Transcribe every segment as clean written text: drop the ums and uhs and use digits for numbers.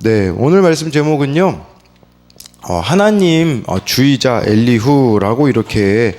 네, 오늘 말씀 제목은요. 하나님 주의자 엘리후라고 이렇게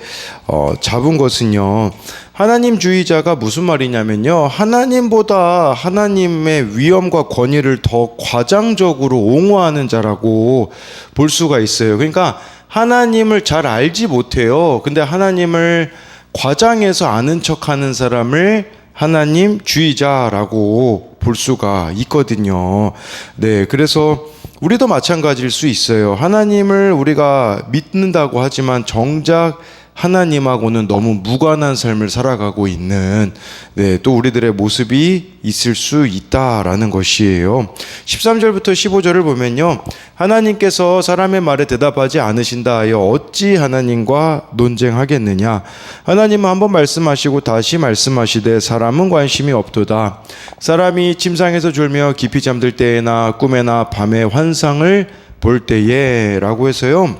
잡은 것은요. 하나님 주의자가 무슨 말이냐면요. 하나님보다 하나님의 위엄과 권위를 더 과장적으로 옹호하는 자라고 볼 수가 있어요. 그러니까 하나님을 잘 알지 못해요. 근데 하나님을 과장해서 아는 척하는 사람을 하나님 주의자라고 볼 수가 있거든요. 네, 그래서 우리도 마찬가지일 수 있어요. 하나님을 우리가 믿는다고 하지만 정작 하나님하고는 너무 무관한 삶을 살아가고 있는 또 우리들의 모습이 있을 수 있다라는 것이에요. 13절부터 15절을 보면요. 하나님께서 사람의 말에 대답하지 않으신다 하여 어찌 하나님과 논쟁하겠느냐. 하나님은 한번 말씀하시고 다시 말씀하시되 사람은 관심이 없도다. 사람이 침상에서 졸며 깊이 잠들 때에나 꿈에나 밤에 환상을 볼 때에 라고 해서요.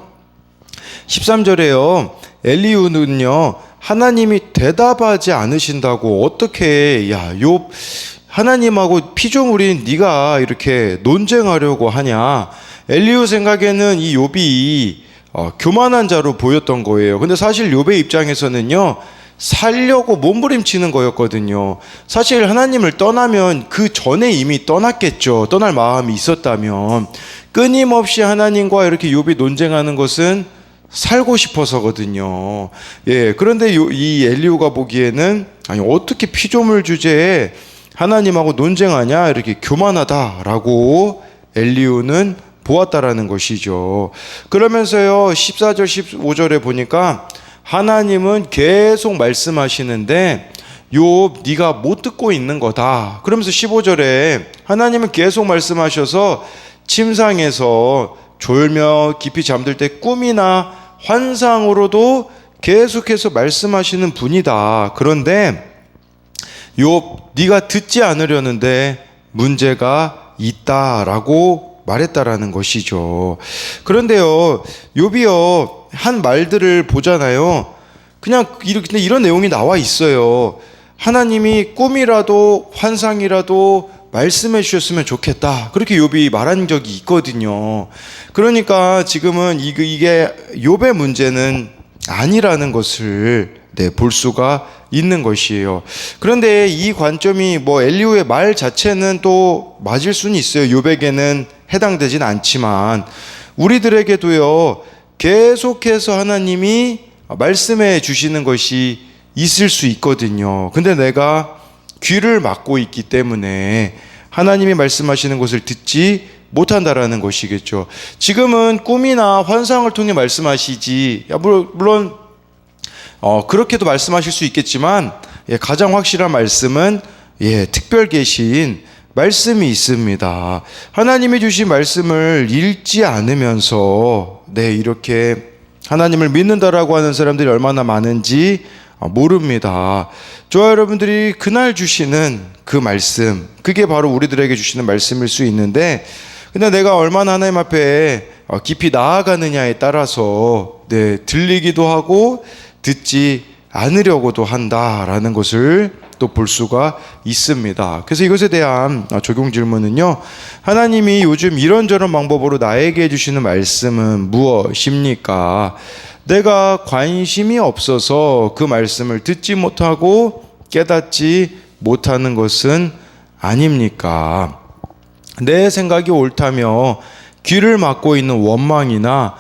13절에요. 엘리후는요, 하나님이 대답하지 않으신다고 어떻게 욥 하나님하고 피조물인 네가 이렇게 논쟁하려고 하냐. 엘리후 생각에는 이 욥이 교만한 자로 보였던 거예요. 근데 사실 욥의 입장에서는요, 살려고 몸부림치는 거였거든요. 사실 하나님을 떠나면 그 전에 이미 떠났겠죠. 떠날 마음이 있었다면. 끊임없이 하나님과 이렇게 욥이 논쟁하는 것은 살고 싶어서거든요. 그런데 이 엘리후가 보기에는 아니 어떻게 피조물 주제에 하나님하고 논쟁하냐 이렇게 교만하다라고 엘리후는 보았다라는 것이죠. 그러면서요 14절 15절에 보니까 하나님은 계속 말씀하시는데 욥 네가 못 듣고 있는 거다. 그러면서 15절에 하나님은 계속 말씀하셔서 침상에서 졸며 깊이 잠들 때 꿈이나 환상으로도 계속해서 말씀하시는 분이다. 그런데 욥 네가 듣지 않으려는데 문제가 있다라고 말했다라는 것이죠. 그런데요 욥이요 한 말들을 보잖아요. 그냥 이런 내용이 나와 있어요. 하나님이 꿈이라도 환상이라도 말씀해 주셨으면 좋겠다. 그렇게 욥이 말한 적이 있거든요. 그러니까 지금은 이게 욥의 문제는 아니라는 것을 볼 수가 있는 것이에요. 그런데 이 관점이 엘리후의 말 자체는 또 맞을 수는 있어요. 욥에게는 해당되진 않지만 우리들에게도요 계속해서 하나님이 말씀해 주시는 것이 있을 수 있거든요. 근데 내가 귀를 막고 있기 때문에 하나님이 말씀하시는 것을 듣지 못한다라는 것이겠죠. 지금은 꿈이나 환상을 통해 말씀하시지, 물론 그렇게도 말씀하실 수 있겠지만 가장 확실한 말씀은 특별 계신 말씀이 있습니다. 하나님이 주신 말씀을 읽지 않으면서 이렇게 하나님을 믿는다라고 하는 사람들이 얼마나 많은지 모릅니다. 저와 여러분들이 그날 주시는 그 말씀, 그게 바로 우리들에게 주시는 말씀일 수 있는데, 근데 내가 얼마나 하나님 앞에 깊이 나아가느냐에 따라서 들리기도 하고 듣지 않으려고도 한다라는 것을 또 볼 수가 있습니다. 그래서 이것에 대한 적용 질문은요, 하나님이 요즘 이런저런 방법으로 나에게 해주시는 말씀은 무엇입니까? 내가 관심이 없어서 그 말씀을 듣지 못하고 깨닫지 못하는 것은 아닙니까? 내 생각이 옳다며 귀를 막고 있는 원망이나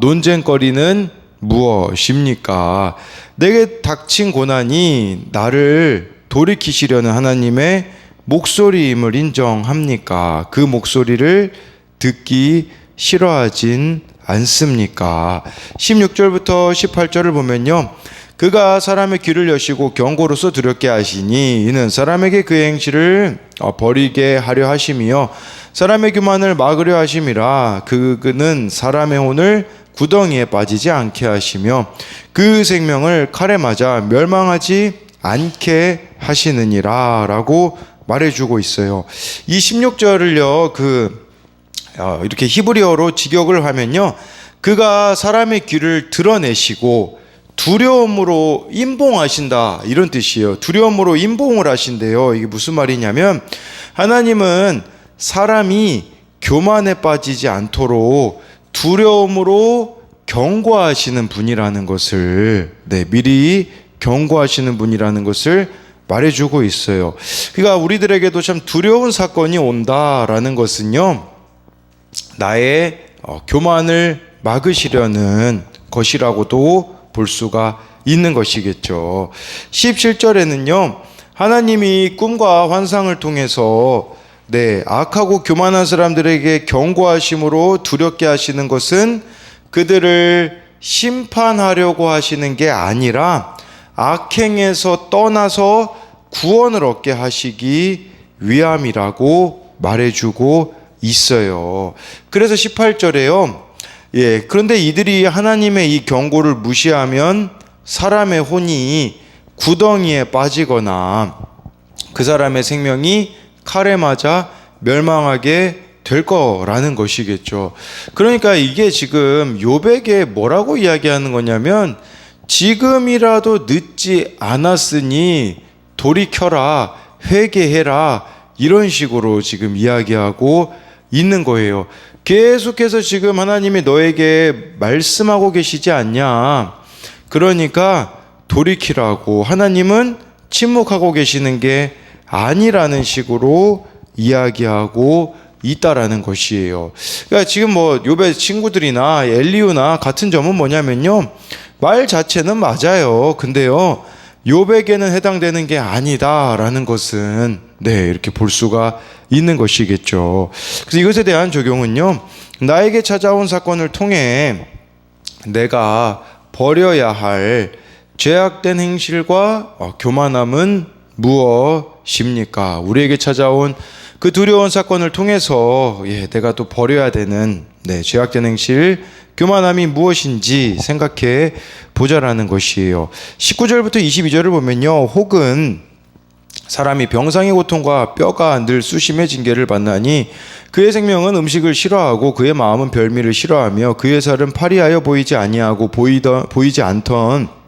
논쟁거리는 무엇입니까? 내게 닥친 고난이 나를 돌이키시려는 하나님의 목소리임을 인정합니까? 그 목소리를 듣기 싫어하진 않습니까? 16절부터 18절을 보면요, 그가 사람의 귀를 여시고 경고로서 두렵게 하시니 이는 사람에게 그의 행실을 버리게 하려 하심이요 사람의 교만을 막으려 하심이라. 그는 사람의 혼을 구덩이에 빠지지 않게 하시며 그 생명을 칼에 맞아 멸망하지 않게 하시느니라 라고 말해주고 있어요. 이 16절을요 이렇게 히브리어로 직역을 하면요, 그가 사람의 귀를 드러내시고 두려움으로 임봉하신다, 이런 뜻이에요. 두려움으로 임봉을 하신대요. 이게 무슨 말이냐면 하나님은 사람이 교만에 빠지지 않도록 두려움으로 경고하시는 분이라는 것을, 미리 경고하시는 분이라는 것을 말해주고 있어요. 그러니까 우리들에게도 참 두려운 사건이 온다라는 것은요, 나의 교만을 막으시려는 것이라고도 볼 수가 있는 것이겠죠. 17절에는요, 하나님이 꿈과 환상을 통해서 악하고 교만한 사람들에게 경고하심으로 두렵게 하시는 것은 그들을 심판하려고 하시는 게 아니라 악행에서 떠나서 구원을 얻게 하시기 위함이라고 말해주고 있어요. 그래서 18절에요. 그런데 이들이 하나님의 이 경고를 무시하면 사람의 혼이 구덩이에 빠지거나 그 사람의 생명이 칼에 맞아 멸망하게 될 거라는 것이겠죠. 그러니까 이게 지금 욥에게 뭐라고 이야기하는 거냐면, 지금이라도 늦지 않았으니 돌이켜라, 회개해라, 이런 식으로 지금 이야기하고 있는 거예요. 계속해서 지금 하나님이 너에게 말씀하고 계시지 않냐. 그러니까 돌이키라고. 하나님은 침묵하고 계시는 게 아니라는 식으로 이야기하고 있다라는 것이에요. 그러니까 지금 욥의 친구들이나 엘리후나 같은 점은 뭐냐면요, 말 자체는 맞아요. 근데요, 욥에게는 해당되는 게 아니다라는 것은 이렇게 볼 수가 있는 것이겠죠. 그래서 이것에 대한 적용은요, 나에게 찾아온 사건을 통해 내가 버려야 할 죄악된 행실과 교만함은 무엇입니까? 우리에게 찾아온 그 두려운 사건을 통해서 내가 또 버려야 되는 죄악된 행실, 교만함이 무엇인지 생각해 보자라는 것이에요. 19절부터 22절을 보면요, 혹은 사람이 병상의 고통과 뼈가 늘 수심의 징계를 받나니 그의 생명은 음식을 싫어하고 그의 마음은 별미를 싫어하며 그의 살은 파리하여 보이지 아니하고 보이지 않던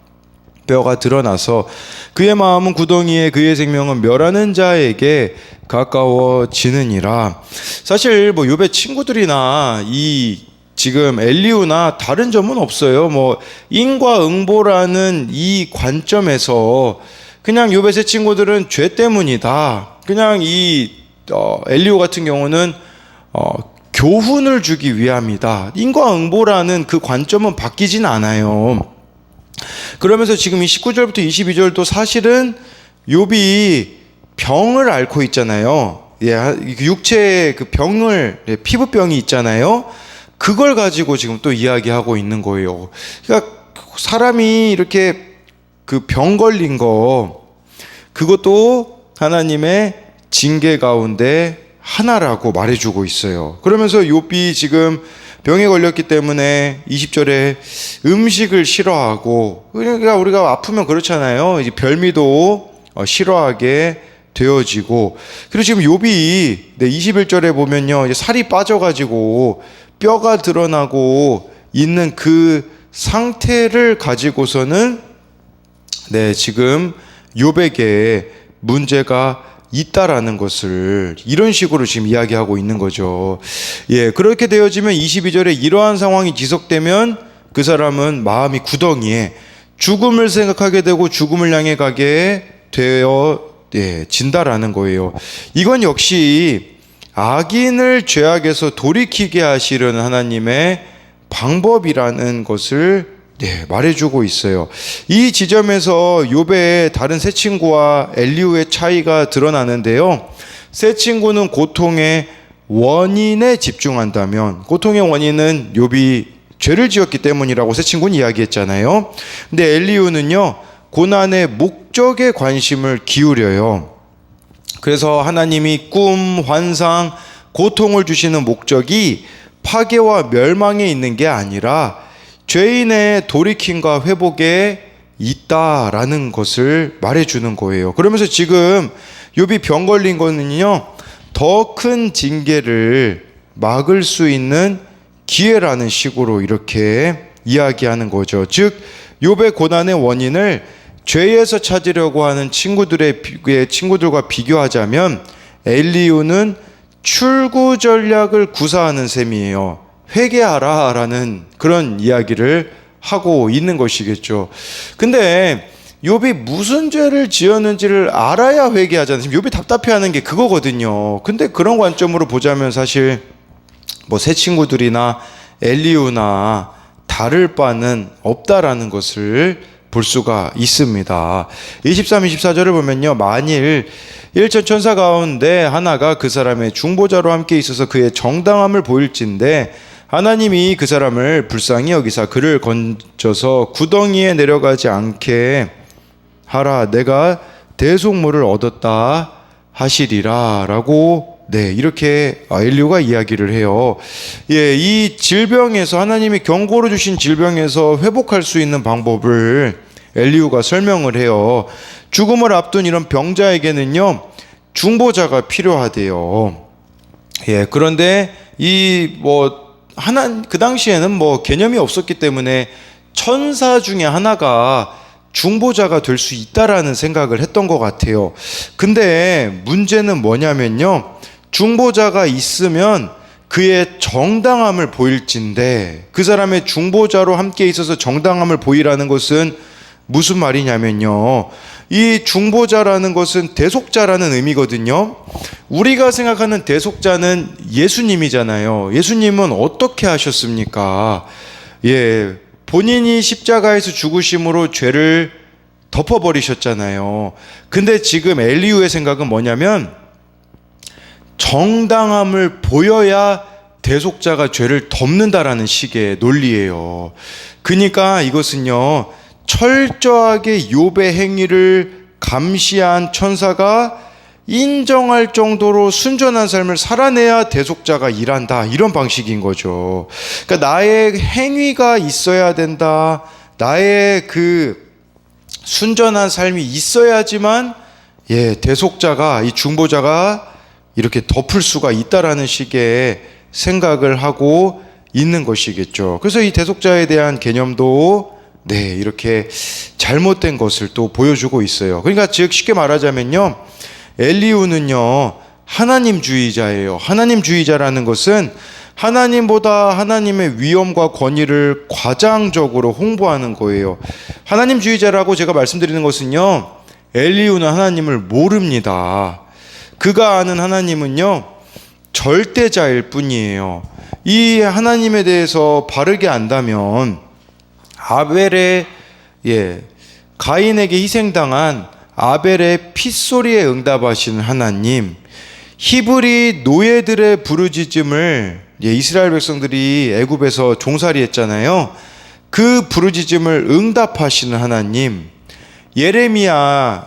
뼈가 드러나서 그의 마음은 구덩이에 그의 생명은 멸하는 자에게 가까워지느니라. 사실 욥의 친구들이나 이 지금 엘리후나 다른 점은 없어요. 인과응보라는 이 관점에서 그냥 욥의 세 친구들은 죄 때문이다. 그냥 이 엘리후 같은 경우는 교훈을 주기 위함이다. 인과응보라는 그 관점은 바뀌진 않아요. 그러면서 지금 이 19절부터 22절도 사실은 욥이 병을 앓고 있잖아요. 육체의 그 병을, 피부병이 있잖아요. 그걸 가지고 지금 또 이야기하고 있는 거예요. 그러니까 사람이 이렇게 그 병 걸린 거, 그것도 하나님의 징계 가운데 하나라고 말해주고 있어요. 그러면서 욥이 지금 병에 걸렸기 때문에 20절에 음식을 싫어하고, 그러니까 우리가 아프면 그렇잖아요. 이제 별미도 싫어하게 되어지고, 그리고 지금 욥이 21절에 보면요, 이제 살이 빠져가지고 뼈가 드러나고 있는 그 상태를 가지고서는 지금 욥에게 문제가 있다라는 것을 이런 식으로 지금 이야기하고 있는 거죠. 그렇게 되어지면 22절에 이러한 상황이 지속되면 그 사람은 마음이 구덩이에 죽음을 생각하게 되고 죽음을 향해 가게 되어 진다라는 거예요. 이건 역시 악인을 죄악에서 돌이키게 하시려는 하나님의 방법이라는 것을 말해주고 있어요. 이 지점에서 욥의 다른 세 친구와 엘리후의 차이가 드러나는데요. 세 친구는 고통의 원인에 집중한다면, 고통의 원인은 욥이 죄를 지었기 때문이라고 세 친구는 이야기했잖아요. 근데 엘리후는요, 고난의 목적에 관심을 기울여요. 그래서 하나님이 꿈, 환상, 고통을 주시는 목적이 파괴와 멸망에 있는 게 아니라 죄인의 돌이킴과 회복에 있다라는 것을 말해주는 거예요. 그러면서 지금 욥이 병 걸린 거는요, 더 큰 징계를 막을 수 있는 기회라는 식으로 이렇게 이야기하는 거죠. 즉 욥의 고난의 원인을 죄에서 찾으려고 하는 친구들과 비교하자면 엘리후는 출구 전략을 구사하는 셈이에요. 회개하라 라는 그런 이야기를 하고 있는 것이겠죠. 근데 욥이 무슨 죄를 지었는지를 알아야 회개하잖아요. 지금 욥이 답답해하는 게 그거거든요. 근데 그런 관점으로 보자면 사실 뭐 새 친구들이나 엘리후나 다를 바는 없다라는 것을 볼 수가 있습니다. 23, 24절을 보면요, 만일 일천 천사 가운데 하나가 그 사람의 중보자로 함께 있어서 그의 정당함을 보일진데 하나님이 그 사람을 불쌍히 여기사 그를 건져서 구덩이에 내려가지 않게 하라. 내가 대속물을 얻었다 하시리라 라고 이렇게 엘리후가 이야기를 해요. 이 질병에서, 하나님이 경고로 주신 질병에서 회복할 수 있는 방법을 엘리후가 설명을 해요. 죽음을 앞둔 이런 병자에게는요, 중보자가 필요하대요. 그런데 그 당시에는 개념이 없었기 때문에 천사 중에 하나가 중보자가 될 수 있다라는 생각을 했던 것 같아요. 근데 문제는 뭐냐면요, 중보자가 있으면 그의 정당함을 보일진데, 그 사람의 중보자로 함께 있어서 정당함을 보이라는 것은 무슨 말이냐면요, 이 중보자라는 것은 대속자라는 의미거든요. 우리가 생각하는 대속자는 예수님이잖아요. 예수님은 어떻게 하셨습니까? 본인이 십자가에서 죽으심으로 죄를 덮어버리셨잖아요. 근데 지금 엘리후의 생각은 뭐냐면, 정당함을 보여야 대속자가 죄를 덮는다라는 식의 논리예요. 그러니까 이것은요, 철저하게 욥의 행위를 감시한 천사가 인정할 정도로 순전한 삶을 살아내야 대속자가 일한다, 이런 방식인 거죠. 그러니까 나의 행위가 있어야 된다, 나의 그 순전한 삶이 있어야지만 대속자가, 이 중보자가 이렇게 덮을 수가 있다라는 식의 생각을 하고 있는 것이겠죠. 그래서 이 대속자에 대한 개념도 이렇게 잘못된 것을 또 보여주고 있어요. 그러니까 즉 쉽게 말하자면요, 엘리후는요, 하나님주의자예요. 하나님주의자라는 것은 하나님보다 하나님의 위엄과 권위를 과장적으로 홍보하는 거예요. 하나님주의자라고 제가 말씀드리는 것은요, 엘리후는 하나님을 모릅니다. 그가 아는 하나님은요, 절대자일 뿐이에요. 이 하나님에 대해서 바르게 안다면 아벨의 가인에게 희생당한 아벨의 핏소리에 응답하시는 하나님, 히브리 노예들의 부르짖음을 이스라엘 백성들이 애굽에서 종살이했잖아요. 그 부르짖음을 응답하시는 하나님, 예레미야에게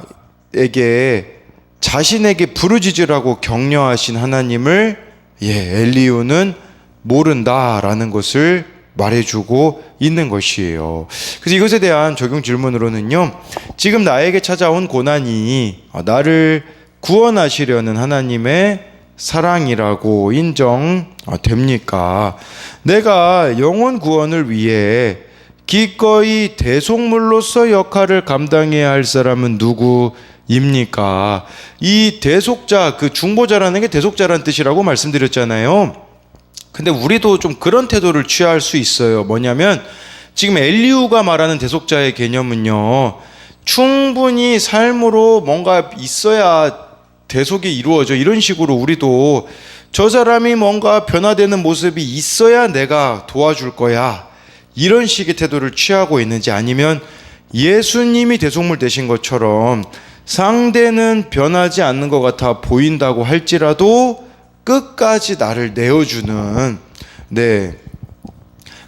자신에게 부르짖으라고 격려하신 하나님을 엘리후는 모른다라는 것을 말해주고 있는 것이에요. 그래서 이것에 대한 적용 질문으로는요, 지금 나에게 찾아온 고난이 나를 구원하시려는 하나님의 사랑이라고 인정됩니까? 내가 영혼 구원을 위해 기꺼이 대속물로서 역할을 감당해야 할 사람은 누구입니까? 이 대속자, 그 중보자라는 게 대속자라는 뜻이라고 말씀드렸잖아요. 근데 우리도 좀 그런 태도를 취할 수 있어요. 뭐냐면 지금 엘리후가 말하는 대속자의 개념은요, 충분히 삶으로 뭔가 있어야 대속이 이루어져, 이런 식으로 우리도 저 사람이 뭔가 변화되는 모습이 있어야 내가 도와줄 거야, 이런 식의 태도를 취하고 있는지, 아니면 예수님이 대속물 되신 것처럼 상대는 변하지 않는 것 같아 보인다고 할지라도 끝까지 나를 내어주는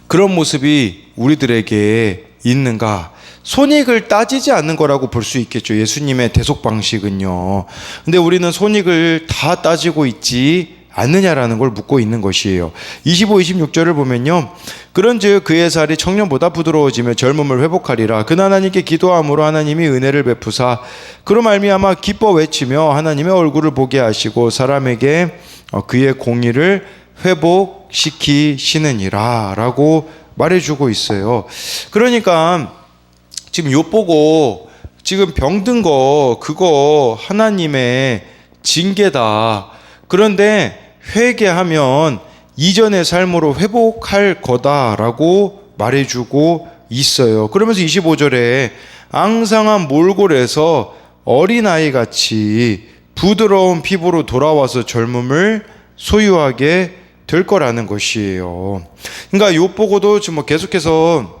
그런 모습이 우리들에게 있는가? 손익을 따지지 않는 거라고 볼 수 있겠죠, 예수님의 대속 방식은요. 근데 우리는 손익을 다 따지고 있지 않느냐라는 걸 묻고 있는 것이에요. 25, 26절을 보면요, 그런즉 그의 살이 청년보다 부드러워지며 젊음을 회복하리라. 그는 하나님께 기도함으로 하나님이 은혜를 베푸사 그로 말미암아 기뻐 외치며 하나님의 얼굴을 보게 하시고 사람에게 그의 공의를 회복시키시느니라 라고 말해주고 있어요. 그러니까 지금 욥 보고 지금 병든 거 그거 하나님의 징계다, 그런데 회개하면 이전의 삶으로 회복할 거다라고 말해주고 있어요. 그러면서 25절에 앙상한 몰골에서 어린아이 같이 부드러운 피부로 돌아와서 젊음을 소유하게 될 거라는 것이에요. 그러니까 욥 보고도 지금 뭐 계속해서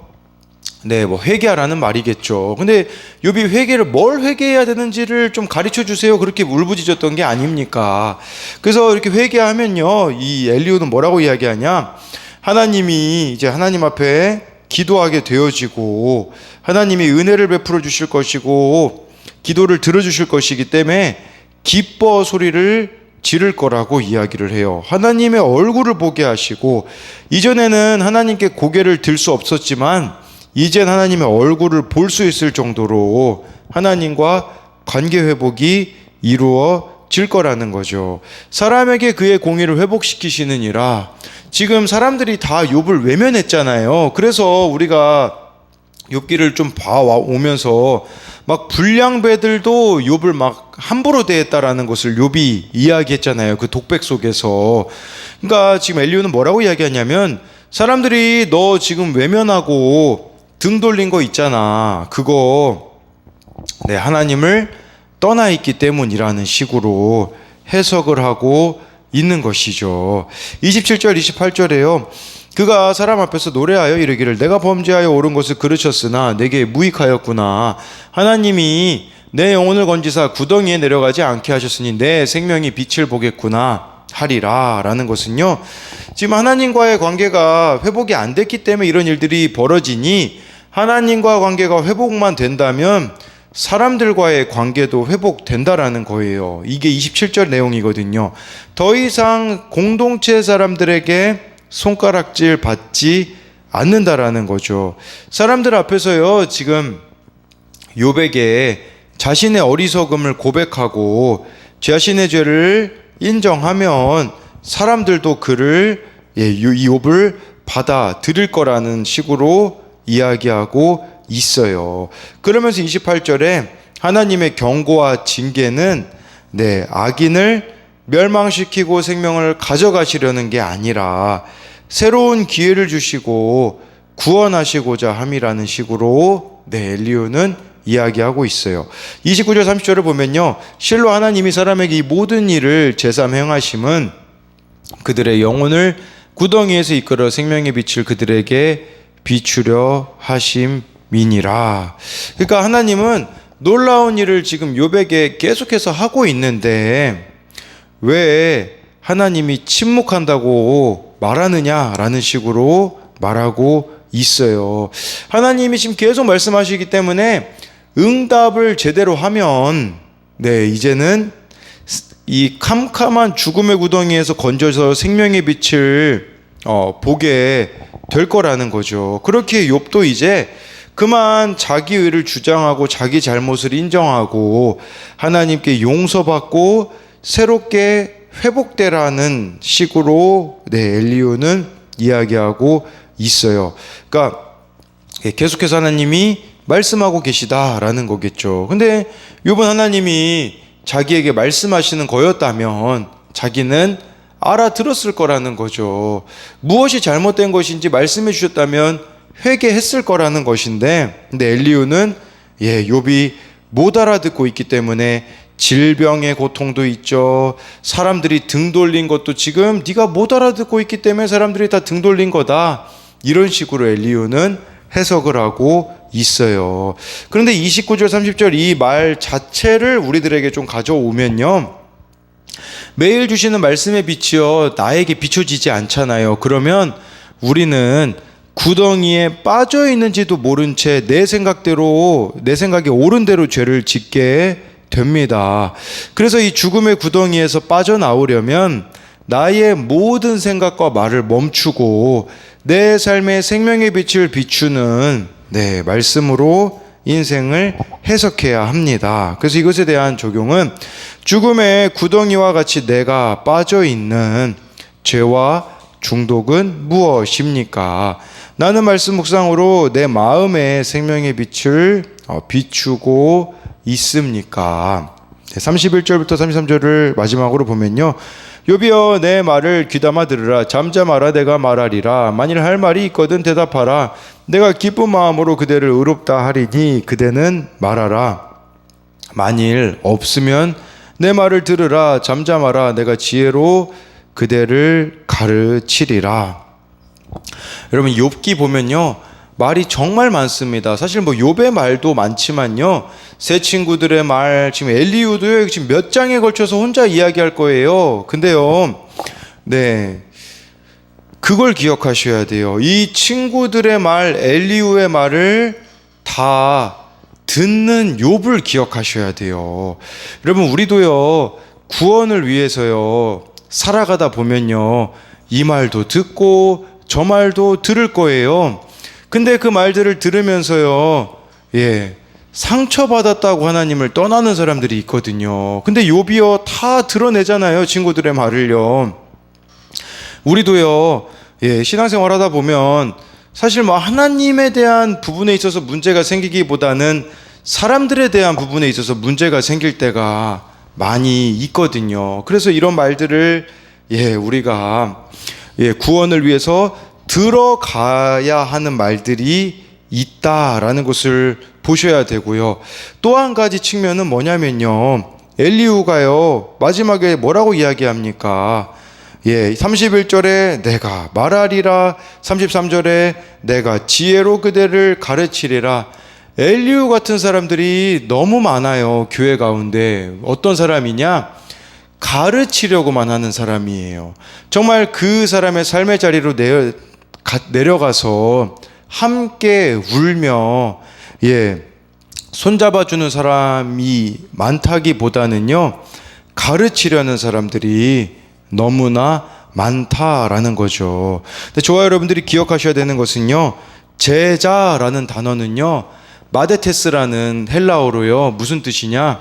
회개하라는 말이겠죠. 근데 욥이 회개를 뭘 회개해야 되는지를 좀 가르쳐 주세요. 그렇게 울부짖었던 게 아닙니까? 그래서 이렇게 회개하면요, 이 엘리후는 뭐라고 이야기하냐? 하나님이 이제 하나님 앞에 기도하게 되어지고 하나님이 은혜를 베풀어 주실 것이고 기도를 들어주실 것이기 때문에 기뻐 소리를 지를 거라고 이야기를 해요. 하나님의 얼굴을 보게 하시고, 이전에는 하나님께 고개를 들 수 없었지만 이젠 하나님의 얼굴을 볼 수 있을 정도로 하나님과 관계 회복이 이루어질 거라는 거죠. 사람에게 그의 공의를 회복시키시느니라. 지금 사람들이 다 욥을 외면했잖아요. 그래서 우리가 욥기를 좀 봐오면서 막 불량배들도 욥을 막 함부로 대했다라는 것을 욥이 이야기했잖아요. 그 독백 속에서. 그러니까 지금 엘리후는 뭐라고 이야기하냐면, 사람들이 너 지금 외면하고 등 돌린 거 있잖아. 그거 하나님을 떠나 있기 때문이라는 식으로 해석을 하고 있는 것이죠. 27절 28절에요. 그가 사람 앞에서 노래하여 이르기를 내가 범죄하여 옳은 것을 그르쳤으나 내게 무익하였구나. 하나님이 내 영혼을 건지사 구덩이에 내려가지 않게 하셨으니 내 생명이 빛을 보겠구나 하리라. 라는 것은요, 지금 하나님과의 관계가 회복이 안 됐기 때문에 이런 일들이 벌어지니, 하나님과 관계가 회복만 된다면 사람들과의 관계도 회복된다라는 거예요. 이게 27절 내용이거든요. 더 이상 공동체 사람들에게 손가락질 받지 않는다라는 거죠. 사람들 앞에서요, 지금 욥에게 자신의 어리석음을 고백하고 자신의 죄를 인정하면 사람들도 그를, 이 욥을 받아들일 거라는 식으로 이야기하고 있어요. 그러면서 28절에 하나님의 경고와 징계는 악인을 멸망시키고 생명을 가져가시려는 게 아니라 새로운 기회를 주시고 구원하시고자 함이라는 식으로 엘리후는 이야기하고 있어요. 29절 30절을 보면요, 실로 하나님이 사람에게 이 모든 일을 제삼 행하심은 그들의 영혼을 구덩이에서 이끌어 생명의 빛을 그들에게 비추려 하심이니라. 그러니까 하나님은 놀라운 일을 지금 욥에게 계속해서 하고 있는데 왜 하나님이 침묵한다고 말하느냐라는 식으로 말하고 있어요. 하나님이 지금 계속 말씀하시기 때문에 응답을 제대로 하면 이제는 이 캄캄한 죽음의 구덩이에서 건져서 생명의 빛을 보게 될 거라는 거죠. 그렇게 욥도 이제 그만 자기 의를 주장하고 자기 잘못을 인정하고 하나님께 용서받고 새롭게 회복되라는 식으로 엘리후는 이야기하고 있어요. 그러니까 계속해서 하나님이 말씀하고 계시다라는 거겠죠. 근데 욥은 하나님이 자기에게 말씀하시는 거였다면 자기는 알아들었을 거라는 거죠. 무엇이 잘못된 것인지 말씀해 주셨다면 회개했을 거라는 것인데, 근데 엘리후는 욥이 못 알아듣고 있기 때문에 질병의 고통도 있죠. 사람들이 등 돌린 것도 지금 네가 못 알아듣고 있기 때문에 사람들이 다 등 돌린 거다. 이런 식으로 엘리후는 해석을 하고 있어요. 그런데 29절 30절 이 말 자체를 우리들에게 좀 가져오면요, 매일 주시는 말씀의 빛이요 나에게 비춰지지 않잖아요. 그러면 우리는 구덩이에 빠져 있는지도 모른 채 내 생각에 옳은 대로 죄를 짓게 됩니다. 그래서 이 죽음의 구덩이에서 빠져나오려면 나의 모든 생각과 말을 멈추고 내 삶의 생명의 빛을 비추는 말씀으로 인생을 해석해야 합니다. 그래서 이것에 대한 적용은 죽음의 구덩이와 같이 내가 빠져 있는 죄와 중독은 무엇입니까? 나는 말씀 묵상으로 내 마음의 생명의 빛을 비추고 있습니까? 31절부터 33절을 마지막으로 보면요, 욥이여 내 말을 귀담아 들으라. 잠잠하라. 내가 말하리라. 만일 할 말이 있거든 대답하라. 내가 기쁜 마음으로 그대를 의롭다 하리니 그대는 말하라. 만일 없으면 내 말을 들으라. 잠잠하라. 내가 지혜로 그대를 가르치리라. 여러분 욥기 보면요 말이 정말 많습니다. 사실 뭐 욥의 말도 많지만요 세 친구들의 말, 지금 엘리후도요 지금 몇 장에 걸쳐서 혼자 이야기할 거예요. 근데요 네 그걸 기억하셔야 돼요. 이 친구들의 말, 엘리후의 말을 다 듣는 욥을 기억하셔야 돼요. 여러분 우리도요 구원을 위해서요 살아가다 보면요 이 말도 듣고 저 말도 들을 거예요. 근데 그 말들을 들으면서요 상처받았다고 하나님을 떠나는 사람들이 있거든요. 근데 욥이요 다 드러내잖아요 친구들의 말을요. 우리도요 신앙생활 하다 보면 사실 뭐 하나님에 대한 부분에 있어서 문제가 생기기보다는 사람들에 대한 부분에 있어서 문제가 생길 때가 많이 있거든요. 그래서 이런 말들을 우리가 구원을 위해서 들어가야 하는 말들이 있다라는 것을 보셔야 되고요. 또 한 가지 측면은 뭐냐면요 엘리후가요 마지막에 뭐라고 이야기합니까? 31절에 내가 말하리라, 33절에 내가 지혜로 그대를 가르치리라. 엘리후 같은 사람들이 너무 많아요 교회 가운데. 어떤 사람이냐? 가르치려고만 하는 사람이에요. 정말 그 사람의 삶의 자리로 내려가서 함께 울며 손잡아주는 사람이 많다기보다는요 가르치려는 사람들이 너무나 많다라는 거죠. 근데 저와 여러분들이 기억하셔야 되는 것은요 제자라는 단어는요 마데테스라는 헬라어로요 무슨 뜻이냐?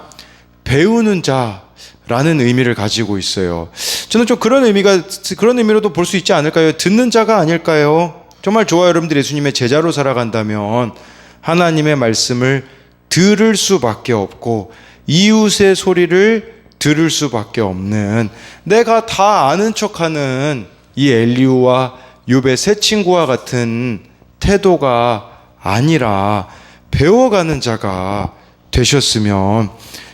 배우는 자라는 의미를 가지고 있어요. 저는 좀 그런 의미로도 볼 수 있지 않을까요? 듣는 자가 아닐까요? 정말 저와 여러분들이 예수님의 제자로 살아간다면 하나님의 말씀을 들을 수밖에 없고 이웃의 소리를 들을 수밖에 없는, 내가 다 아는 척하는 이 엘리후와 욥의 세 친구와 같은 태도가 아니라 배워가는 자가 되셨으면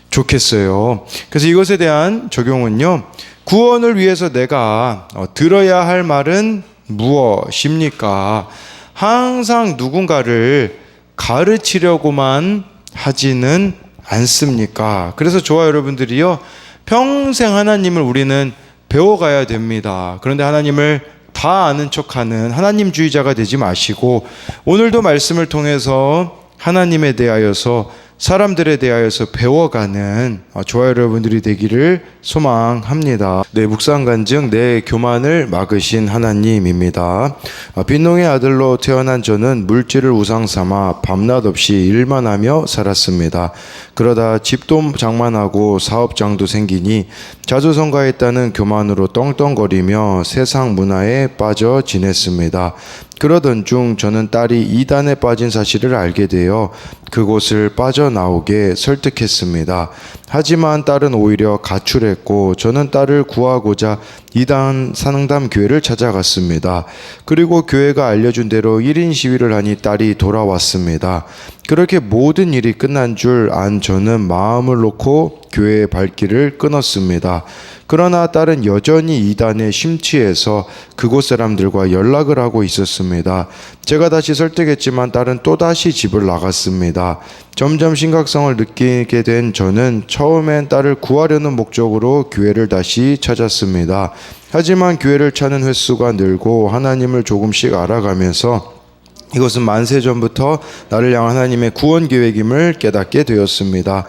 좋겠어요. 그래서 이것에 대한 적용은요, 구원을 위해서 내가 들어야 할 말은 무엇입니까? 항상 누군가를 가르치려고만 하지는 않습니까? 그래서 저와 여러분들이요, 평생 하나님을 우리는 배워가야 됩니다. 그런데 하나님을 다 아는 척하는 하나님주의자가 되지 마시고, 오늘도 말씀을 통해서 하나님에 대하여서, 사람들에 대하여서 배워가는 저와 여러분들이 되기를 소망합니다. 내 묵상간증 내 교만을 막으신 하나님입니다. 빈농의 아들로 태어난 저는 물질을 우상 삼아 밤낮 없이 일만 하며 살았습니다. 그러다 집도 장만하고 사업장도 생기니 자조성가했다는 교만으로 떵떵거리며 세상 문화에 빠져 지냈습니다. 그러던 중 저는 딸이 이단에 빠진 사실을 알게 되어 그곳을 빠져나오게 설득했습니다. 하지만 딸은 오히려 가출했고 저는 딸을 구하고자 이단 상담교회를 찾아갔습니다. 그리고 교회가 알려준 대로 1인 시위를 하니 딸이 돌아왔습니다. 그렇게 모든 일이 끝난 줄 안 저는 마음을 놓고 교회의 발길을 끊었습니다. 그러나 딸은 여전히 이단에 심취해서 그곳 사람들과 연락을 하고 있었습니다. 제가 다시 설득했지만 딸은 또다시 집을 나갔습니다. 점점 심각성을 느끼게 된 저는 처음엔 딸을 구하려는 목적으로 교회를 다시 찾았습니다. 하지만 교회를 찾는 횟수가 늘고 하나님을 조금씩 알아가면서 이것은 만세 전부터 나를 향한 하나님의 구원 계획임을 깨닫게 되었습니다.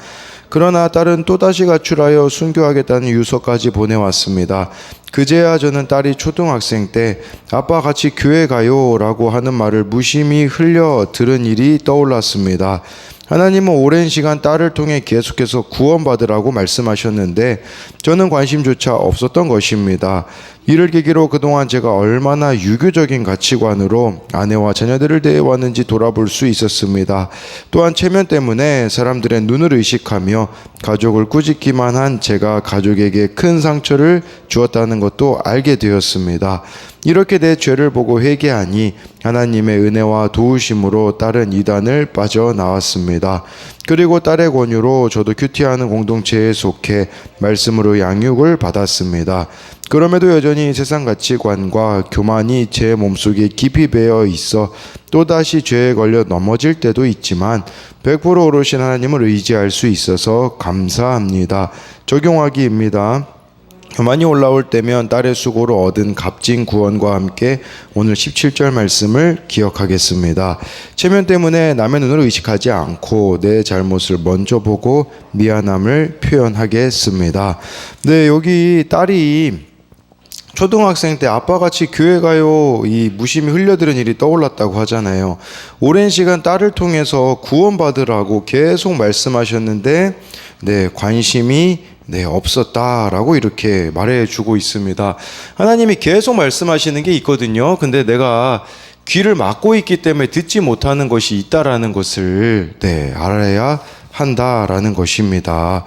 그러나 딸은 또다시 가출하여 순교하겠다는 유서까지 보내왔습니다. 그제야 저는 딸이 초등학생 때 아빠 같이 교회 가요 라고 하는 말을 무심히 흘려 들은 일이 떠올랐습니다. 하나님은 오랜 시간 딸을 통해 계속해서 구원받으라고 말씀하셨는데 저는 관심조차 없었던 것입니다. 이를 계기로 그동안 제가 얼마나 유교적인 가치관으로 아내와 자녀들을 대해왔는지 돌아볼 수 있었습니다. 또한 체면 때문에 사람들의 눈을 의식하며 가족을 꾸짖기만 한 제가 가족에게 큰 상처를 주었다는 것도 알게 되었습니다. 이렇게 내 죄를 보고 회개하니 하나님의 은혜와 도우심으로 딸은 이단을 빠져나왔습니다. 그리고 딸의 권유로 저도 큐티하는 공동체에 속해 말씀으로 양육을 받았습니다. 그럼에도 여전히 세상 가치관과 교만이 제 몸속에 깊이 배어 있어 또다시 죄에 걸려 넘어질 때도 있지만 100% 오롯인 하나님을 의지할 수 있어서 감사합니다. 적용하기입니다. 교만이 올라올 때면 딸의 수고로 얻은 값진 구원과 함께 오늘 17절 말씀을 기억하겠습니다. 체면 때문에 남의 눈을 의식하지 않고 내 잘못을 먼저 보고 미안함을 표현하겠습니다. 네, 여기 딸이 초등학생 때 아빠 같이 교회 가요 이 무심히 흘려들은 일이 떠올랐다고 하잖아요. 오랜 시간 딸을 통해서 구원받으라고 계속 말씀하셨는데 관심이 없었다라고 이렇게 말해주고 있습니다. 하나님이 계속 말씀하시는 게 있거든요. 근데 내가 귀를 막고 있기 때문에 듣지 못하는 것이 있다라는 것을 알아야 한다라는 것입니다.